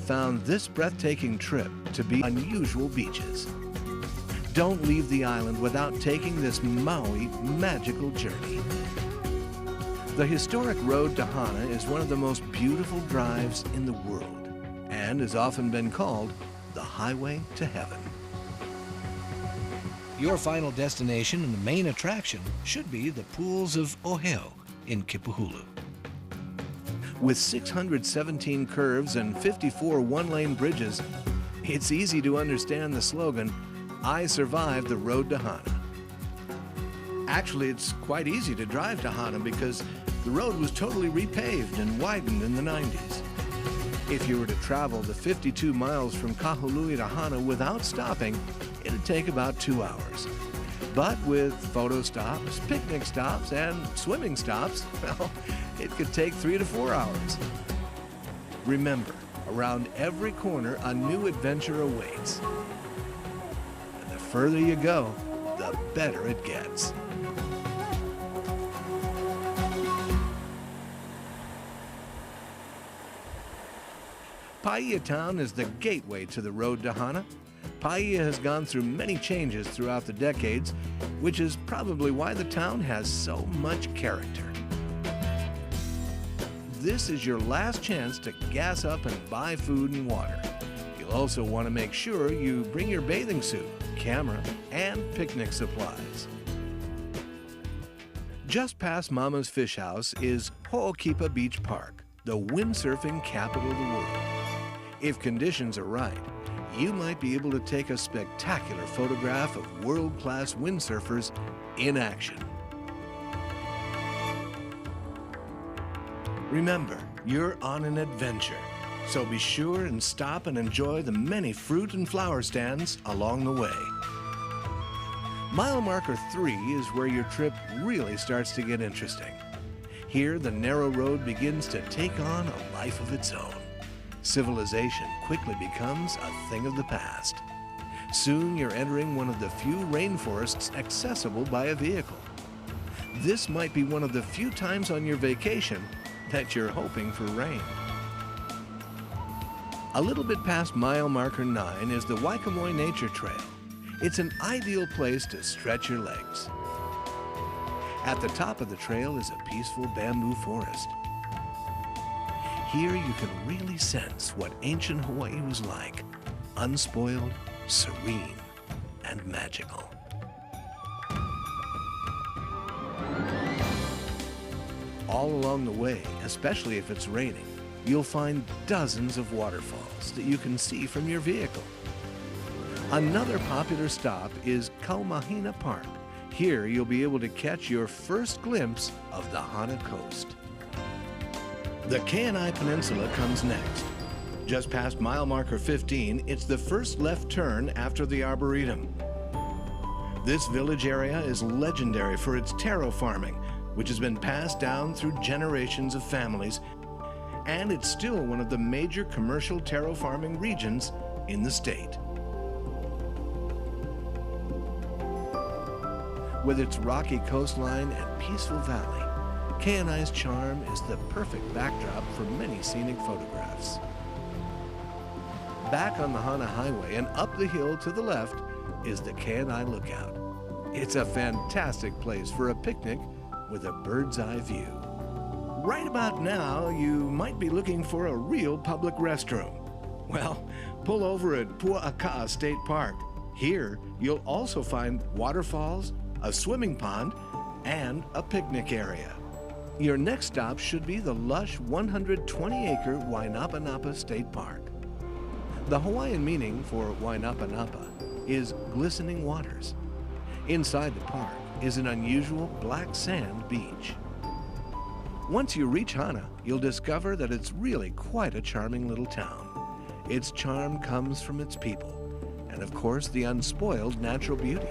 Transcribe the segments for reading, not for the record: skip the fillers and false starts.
found this breathtaking trip to be unusual beaches. Don't leave the island without taking this Maui magical journey. The historic road to Hana is one of the most beautiful drives in the world and has often been called the highway to heaven. Your final destination and the main attraction should be the pools of Oheo in Kipahulu. With 617 curves and 54 one-lane bridges, it's easy to understand the slogan, "I survived the road to Hana." Actually, it's quite easy to drive to Hana because the road was totally repaved and widened in the 90s. If you were to travel the 52 miles from Kahului to Hana without stopping, it'd take about 2 hours. But with photo stops, picnic stops, and swimming stops, well, it could take 3 to 4 hours. Remember, around every corner, a new adventure awaits. And the further you go, the better it gets. Paia Town is the gateway to the road to Hana. Paia has gone through many changes throughout the decades, which is probably why the town has so much character. This is your last chance to gas up and buy food and water. You'll also want to make sure you bring your bathing suit, camera, and picnic supplies. Just past Mama's Fish House is Ho'okipa Beach Park, the windsurfing capital of the world. If conditions are right, you might be able to take a spectacular photograph of world-class windsurfers in action. Remember, you're on an adventure, so be sure and stop and enjoy the many fruit and flower stands along the way. Mile marker 3 is where your trip really starts to get interesting. Here, the narrow road begins to take on a life of its own. Civilization quickly becomes a thing of the past. Soon you're entering one of the few rainforests accessible by a vehicle. This might be one of the few times on your vacation that you're hoping for rain. A little bit past mile marker 9 is the Waikamoi Nature Trail. It's an ideal place to stretch your legs. At the top of the trail is a peaceful bamboo forest. Here you can really sense what ancient Hawaii was like, unspoiled, serene, and magical. All along the way, especially if it's raining, you'll find dozens of waterfalls that you can see from your vehicle. Another popular stop is Kaumahina Park. Here you'll be able to catch your first glimpse of the Hana coast. The Kenai Peninsula comes next. Just past mile marker 15, it's the first left turn after the Arboretum. This village area is legendary for its taro farming, which has been passed down through generations of families, and it's still one of the major commercial taro farming regions in the state. With its rocky coastline and peaceful valley, Kenai's charm is the perfect backdrop for many scenic photographs. Back on the Hana Highway and up the hill to the left is the Kenai Lookout. It's a fantastic place for a picnic with a bird's eye view. Right about now, you might be looking for a real public restroom. Well, pull over at Pu'aka'a State Park. Here, you'll also find waterfalls, a swimming pond, and a picnic area. Your next stop should be the lush 120-acre Wainapanapa State Park. The Hawaiian meaning for Wainapanapa is glistening waters. Inside the park is an unusual black sand beach. Once you reach Hana, you'll discover that it's really quite a charming little town. Its charm comes from its people, and of course the unspoiled natural beauty.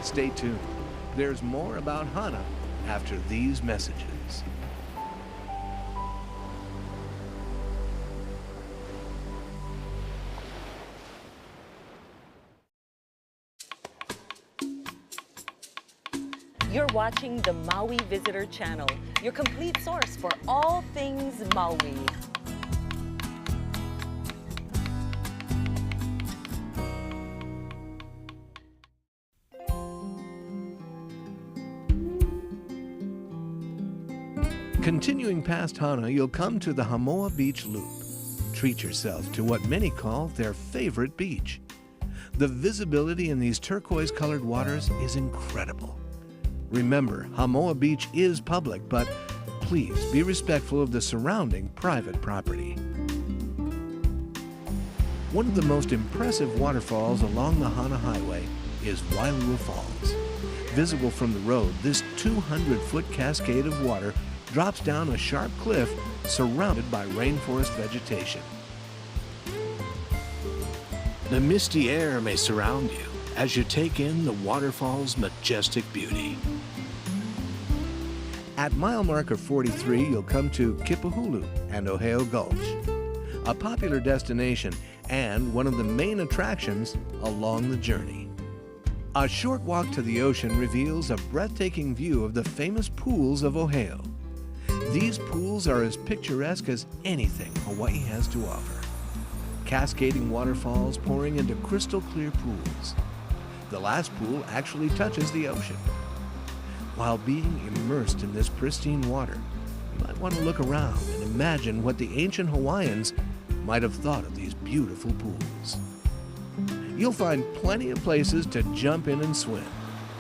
Stay tuned. There's more about Hana after these messages. You're watching the Maui Visitor Channel, your complete source for all things Maui. Continuing past Hana, you'll come to the Hamoa Beach Loop. Treat yourself to what many call their favorite beach. The visibility in these turquoise-colored waters is incredible. Remember, Hamoa Beach is public, but please be respectful of the surrounding private property. One of the most impressive waterfalls along the Hana Highway is Wailua Falls. Visible from the road, this 200-foot cascade of water drops down a sharp cliff surrounded by rainforest vegetation. The misty air may surround you as you take in the waterfall's majestic beauty. At mile marker 43, you'll come to Kipahulu and Oheo Gulch, a popular destination and one of the main attractions along the journey. A short walk to the ocean reveals a breathtaking view of the famous pools of Ohio. These pools are as picturesque as anything Hawaii has to offer. Cascading waterfalls pouring into crystal clear pools. The last pool actually touches the ocean. While being immersed in this pristine water, you might want to look around and imagine what the ancient Hawaiians might have thought of these beautiful pools. You'll find plenty of places to jump in and swim,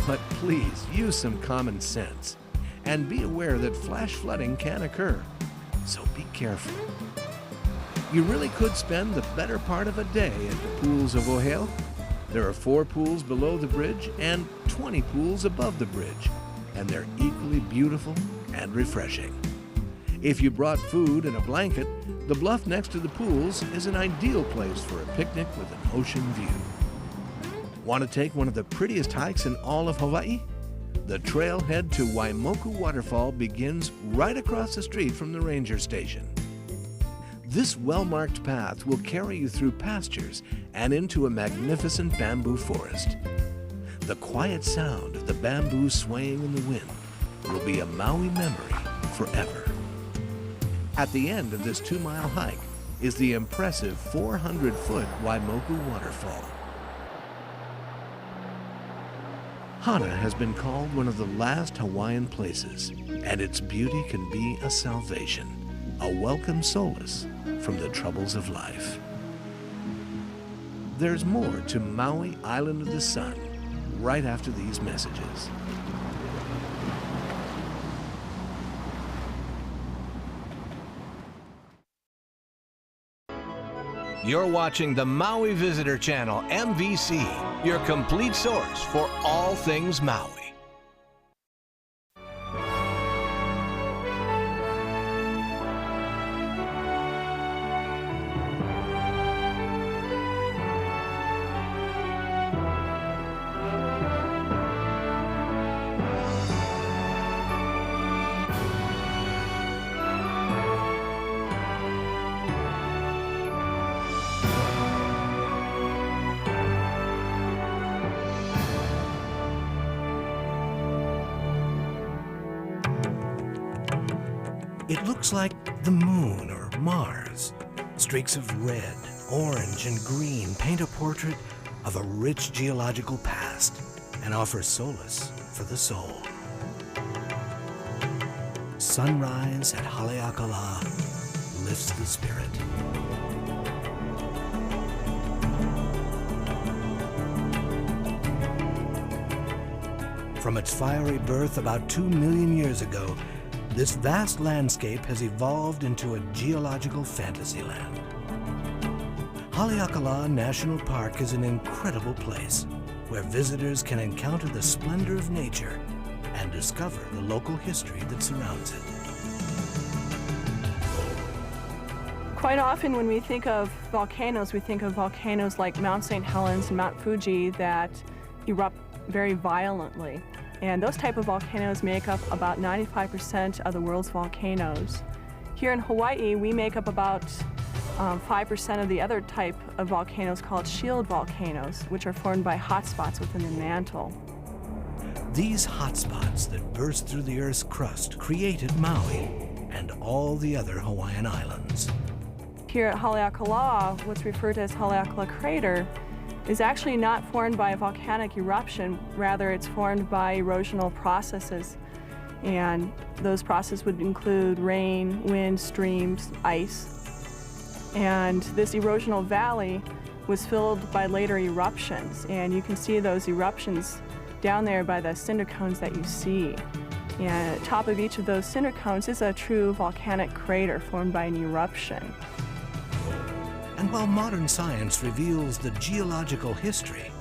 but please use some common sense and be aware that flash flooding can occur, so be careful. You really could spend the better part of a day at the pools of Ohio. There are 4 pools below the bridge and 20 pools above the bridge, and they're equally beautiful and refreshing. If you brought food and a blanket, the bluff next to the pools is an ideal place for a picnic with an ocean view. Want to take one of the prettiest hikes in all of Hawaii? The trailhead to Waimoku Waterfall begins right across the street from the ranger station. This well-marked path will carry you through pastures and into a magnificent bamboo forest. The quiet sound of the bamboo swaying in the wind will be a Maui memory forever. At the end of this 2-mile hike is the impressive 400-foot Waimoku Waterfall. Hana has been called one of the last Hawaiian places, and its beauty can be a salvation, a welcome solace from the troubles of life. There's more to Maui Island of the Sun right after these messages. You're watching the Maui Visitor Channel, MVC, your complete source for all things Maui. It looks like the moon or Mars. Streaks of red, orange, and green paint a portrait of a rich geological past and offer solace for the soul. Sunrise at Haleakala lifts the spirit. From its fiery birth about 2 million years ago, this vast landscape has evolved into a geological fantasy land. Haleakala National Park is an incredible place where visitors can encounter the splendor of nature and discover the local history that surrounds it. Quite often when we think of volcanoes, we think of volcanoes like Mount St. Helens and Mount Fuji that erupt very violently. And those type of volcanoes make up about 95% of the world's volcanoes. Here in Hawaii, we make up about 5% of the other type of volcanoes called shield volcanoes, which are formed by hotspots within the mantle. These hotspots that burst through the Earth's crust created Maui and all the other Hawaiian islands. Here at Haleakala, what's referred to as Haleakala Crater is actually not formed by a volcanic eruption, rather it's formed by erosional processes. And those processes would include rain, wind, streams, ice. And this erosional valley was filled by later eruptions. And you can see those eruptions down there by the cinder cones that you see. And at the top of each of those cinder cones is a true volcanic crater formed by an eruption. And while modern science reveals the geological history,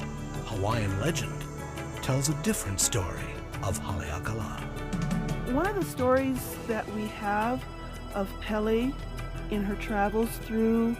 Hawaiian legend tells a different story of Haleakala. One of the stories that we have of Pele in her travels through